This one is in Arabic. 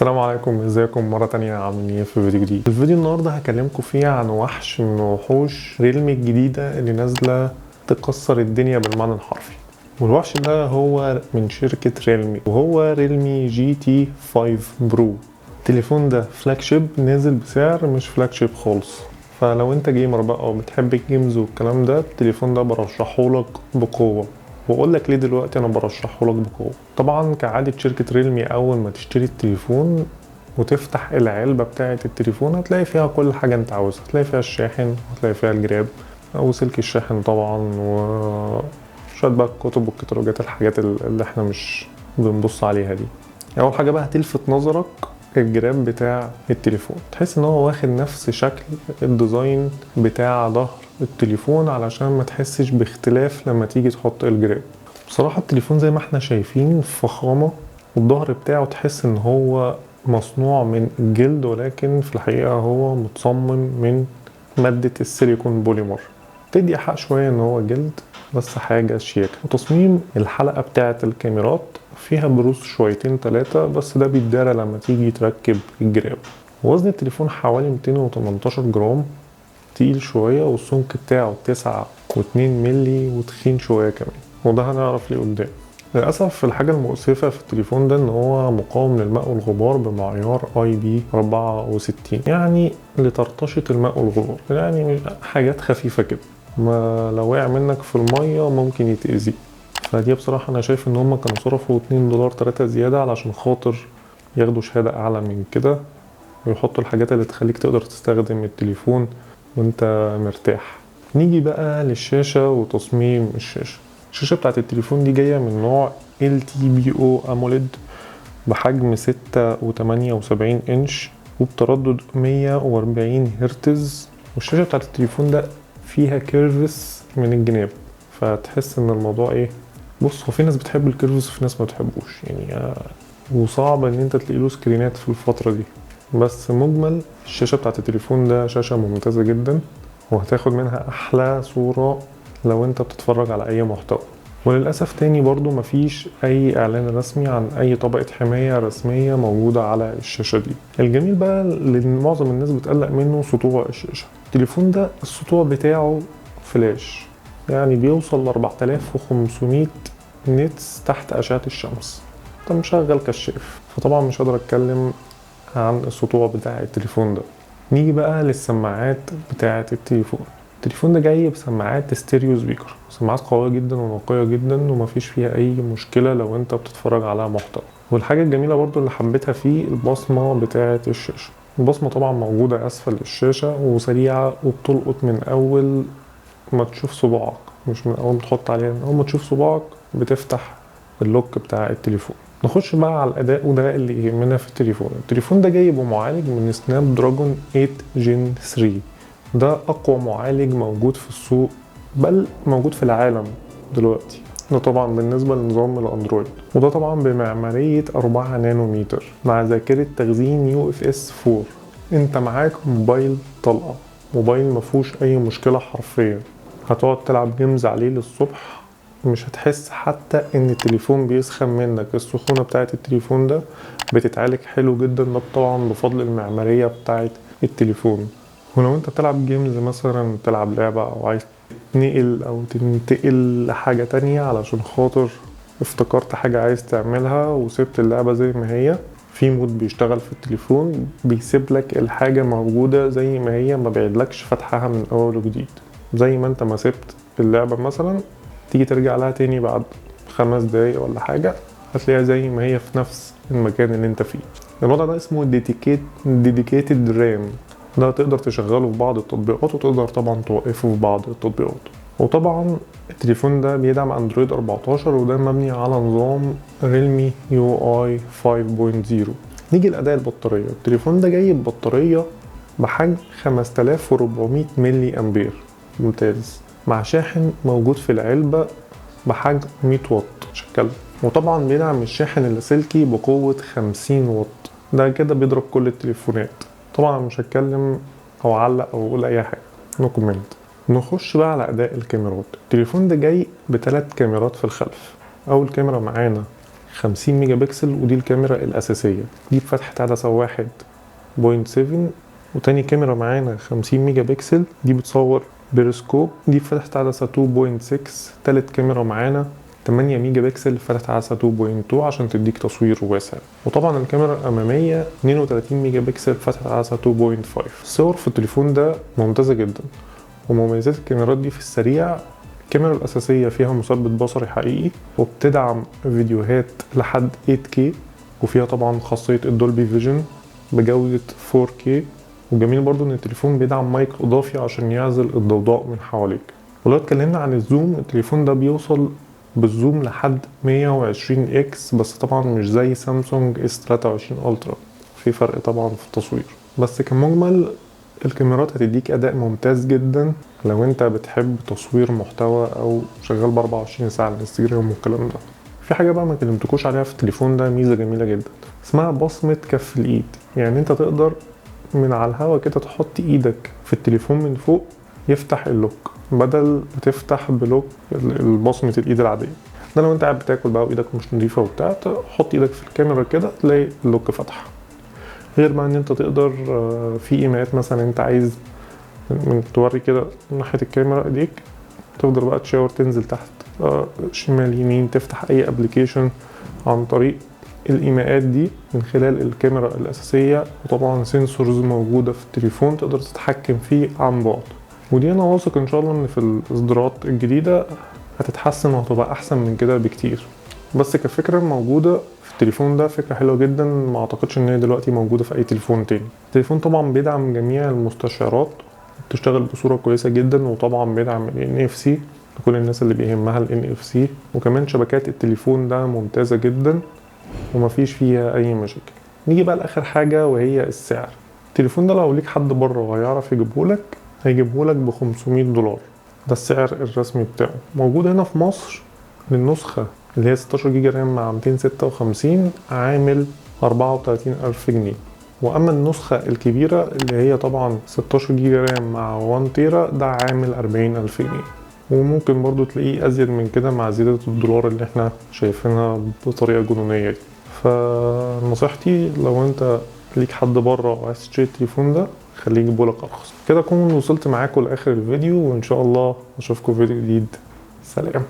السلام عليكم، ازيكم مرة تانية؟ عاملين ايه في فيديو جديد؟ الفيديو النهاردة هكلمكم فيه عن وحش من وحوش ريلمي الجديدة اللي نازلة تكسر الدنيا بالمعنى الحرفي. والوحش ده هو من شركة ريلمي، وهو ريلمي جي تي 5 برو. التليفون ده فلاج شيب نازل بسعر مش فلاج شيب خالص، فلو انت جيمر بقى وبتحب الجيمز والكلام ده التليفون ده برشحهولك بقوة. واقول لك ليه دلوقتي انا برشحه لك بقوه. طبعا كعاده شركه ريلمي، اول ما تشتري التليفون وتفتح العلبه بتاعه التليفون هتلاقي فيها كل حاجه انت عاوزها. هتلاقي فيها الشاحن، هتلاقي فيها الجراب او سلك الشاحن طبعا، وشويه بقى الكتب والكتالوجات، الحاجات اللي احنا مش بنبص عليها دي. اول حاجه بقى هتلفت نظرك الجراب بتاع التليفون، تحس ان هو واخد نفس شكل الديزاين بتاع ظهر التليفون علشان ما تحسش باختلاف لما تيجي تحط الجراب. بصراحة التليفون زي ما احنا شايفين فخامة، والظهر بتاعه تحس ان هو مصنوع من الجلد، ولكن في الحقيقة هو متصمم من مادة السيليكون بوليمر. تدي حق شوية ان هو جلد، بس حاجة شيك. وتصميم الحلقة بتاعة الكاميرات فيها بروز شويتين تلاتة، بس ده بيتدارى لما تيجي تركب الجراب. وزن التليفون حوالي 218 جرام، تقيل شوية، والسمك بتاعه 9.2 ملي وتخين شوية كمان، وده هنعرف ليه قدام. للأسف الحاجة المؤسفة في التليفون ده ان هو مقاوم للماء والغبار بمعيار IP64، يعني لطرطشة الماء والغبار، يعني حاجات خفيفة كده، ما لو وقع منك في المية ممكن يتأذي. فدي بصراحة انا شايف ان هم كانوا صرفوا $2 3 زيادة علشان خاطر ياخدوا شهادة اعلى من كده، ويحطوا الحاجات اللي تخليك تقدر تستخدم التليفون وانت مرتاح. نيجي بقى للشاشة وتصميم الشاشة. الشاشة بتاعت التليفون دي جاية من نوع LTPO AMOLED بحجم 6.78 انش وبتردد 140 هرتز. والشاشة بتاعت التليفون ده فيها كيرفس من الجناب، فتحس ان الموضوع ايه، بص هو في ناس بتحب الكيرفس وفي ناس ما بتحبوش يعني، وصعب ان انت تلاقي له سكرينات في الفترة دي. بس مجمل الشاشة بتاعت التليفون ده شاشة ممتازة جدا، وهتاخد منها احلى صورة لو انت بتتفرج على اي محتوى. وللأسف تاني برضو مفيش اي اعلان رسمي عن اي طبقة حماية رسمية موجودة على الشاشة دي. الجميل بقى اللي معظم الناس بتقلق منه سطوع الشاشة. التليفون ده السطوع بتاعه فلاش، يعني بيوصل ل 4500 نيتس تحت اشعة الشمس. انت مشغل كشاف، فطبعا مش قادر اتكلم عن السطوع بتاع التليفون ده. نيجي بقى للسماعات بتاعة التليفون ده جاي بسماعات ستيريو سبيكر، سماعات قوية جدا ونقية جدا، ومفيش فيها اي مشكلة لو انت بتتفرج على محتوى. والحاجة الجميلة برضو اللي حبيتها فيه البصمة بتاعة الشاشة. البصمة طبعا موجودة اسفل الشاشة وسريعة، وبتلقط من اول ما تشوف صباعك، مش من اول ما تحط عليها، من اول ما تشوف صباعك بتفتح اللوك بتاع التليفون. نخش بقى على الاداء، وده اللي يهمنا في التليفون ده جاي بمعالج من سناب دراجون 8 جين 3، ده اقوى معالج موجود في السوق، بل موجود في العالم دلوقتي. ده طبعا بالنسبة لنظام الاندرويد، وده طبعا بمعمارية 4 نانومتر مع ذاكرة تخزين UFS 4. انت معاك موبايل طلقة، موبايل مفهوش اي مشكلة حرفيا. هتقعد تلعب جيمز عليه للصبح، مش هتحس حتى ان التليفون بيسخن منك. السخونة بتاعت التليفون ده بتتعالج حلو جدا، ده طبعا بفضل المعمارية بتاعت التليفون. ولو انت بتلعب جيمز مثلا، تلعب لعبة او عايز تنقل او تنتقل لحاجة تانية علشان خاطر افتكرت حاجة عايز تعملها وسبت اللعبة زي ما هي، في مود بيشتغل في التليفون بيسيب لك الحاجة موجودة زي ما هي، ما بيعيدلكش فتحها من اول وجديد. زي ما انت ما سبت اللعبة مثلا، تيجي ترجع لها تاني بعد 5 دقايق ولا حاجة هتلاقيها زي ما هي في نفس المكان اللي انت فيه. الوضع ده اسمه ديديكيتد رام، ده تقدر تشغله في بعض التطبيقات، وتقدر طبعا توقفه في بعض التطبيقات. وطبعا التليفون ده بيدعم اندرويد 14، وده مبني على نظام ريلمي UI 5.0. نيجي لأداء البطارية. التليفون ده جاي ببطارية بحجم 5400 ملي أمبير، ممتاز، مع شاحن موجود في العلبة بحجم 100 واط شكل. وطبعا بيدعم الشاحن اللاسلكي بقوة 50 واط، ده كده بيضرب كل التليفونات. طبعا مش هتكلم او اعلق او اقول اي حاجة، نو كومنت. نخش بقى على اداء الكاميرات. التليفون ده جاي ب3 كاميرات في الخلف. اول كاميرا معانا 50 ميجا بكسل، ودي الكاميرا الاساسيه دي بفتحه عدسه 1.7. وتاني كاميرا معانا 50 ميجا بكسل، دي بتصور بيرسكوب، دي بفتحه عدسه 2.6. تالت كاميرا معانا 8 ميجا بكسل فتحة عدسة 2.2 عشان تديك تصوير واسع. وطبعا الكاميرا الأمامية 32 ميجا بكسل فتحة عدسة 2.5. الصور في التليفون ده ممتازة جدا، ومميزات الكاميرات دي في السريع: الكاميرا الأساسية فيها مثبت بصري حقيقي، وبتدعم فيديوهات لحد 8K، وفيها طبعا خاصية الدولبي فيجن بجودة 4K. وجميل برضو ان التليفون بيدعم مايك اضافي عشان يعزل الضوضاء من حواليك. ولو اتكلمنا عن الزوم، التليفون ده بيوصل بالزوم لحد 120 اكس، بس طبعا مش زي سامسونج S23 الترا، في فرق طبعا في التصوير. بس كمجمل الكاميرات هتديك اداء ممتاز جدا لو انت بتحب تصوير محتوى او شغال ب 24 ساعه على الانستجرام والكلام ده. في حاجه بقى ما كلمتكوش عليها في التليفون ده، ميزه جميله جدا اسمها بصمه كف الايد. يعني انت تقدر من على الهوا كده تحط ايدك في التليفون من فوق يفتح اللوك، بدل ما تفتح بلوك بصمه الايد العاديه. ده لو انت قاعد بتاكل بقى وايدك مش نظيفه وبتاع، تحط ايدك في الكاميرا كده تلاقي اللوك فتح. غير بقى ان انت تقدر في ايماءات مثلا انت عايز من توري كده ناحيه الكاميرا ايديك، تقدر بقى تشاور تنزل تحت شمال يمين، تفتح اي ابلكيشن عن طريق الايماءات دي من خلال الكاميرا الاساسيه. وطبعا سنسورز موجوده في التليفون تقدر تتحكم فيه عن بعد. ودي انا واثق ان شاء الله ان في الاصدارات الجديده هتتحسن وهتبقى احسن من كده بكتير. بس كفكره موجوده في التليفون ده فكره حلوه جدا، ما اعتقدش ان هي دلوقتي موجوده في اي تليفون تاني. التليفون طبعا بيدعم جميع المستشعرات، بتشتغل بصوره كويسه جدا، وطبعا بيدعم ال NFC لكل الناس اللي بيهمها ال NFC. وكمان شبكات التليفون ده ممتازه جدا ومفيش فيها اي مشاكل. نيجي بقى لاخر حاجه وهي السعر. التليفون ده لو ليك حد بره وهيعرف يجيبهولك هيجيبهولك ب $500، ده السعر الرسمي بتاعه. موجود هنا في مصر للنسخه اللي هي 16 جيجا رام مع 256 عامل 34,000 جنيه. واما النسخه الكبيره اللي هي طبعا 16 جيجا رام مع 1 تيرا ده عامل 40,000 جنيه. وممكن برضو تلاقيه ازيد من كده مع زيادة الدولار اللي احنا شايفينها بطريقة جنونية دي. فنصيحتي لو انت ليك حد بره وعايز تشتري التليفون ده خليه يجيبهولك ارخص. كده اكون وصلت معاكم لاخر الفيديو، وان شاء الله اشوفكم في فيديو جديد. سلام.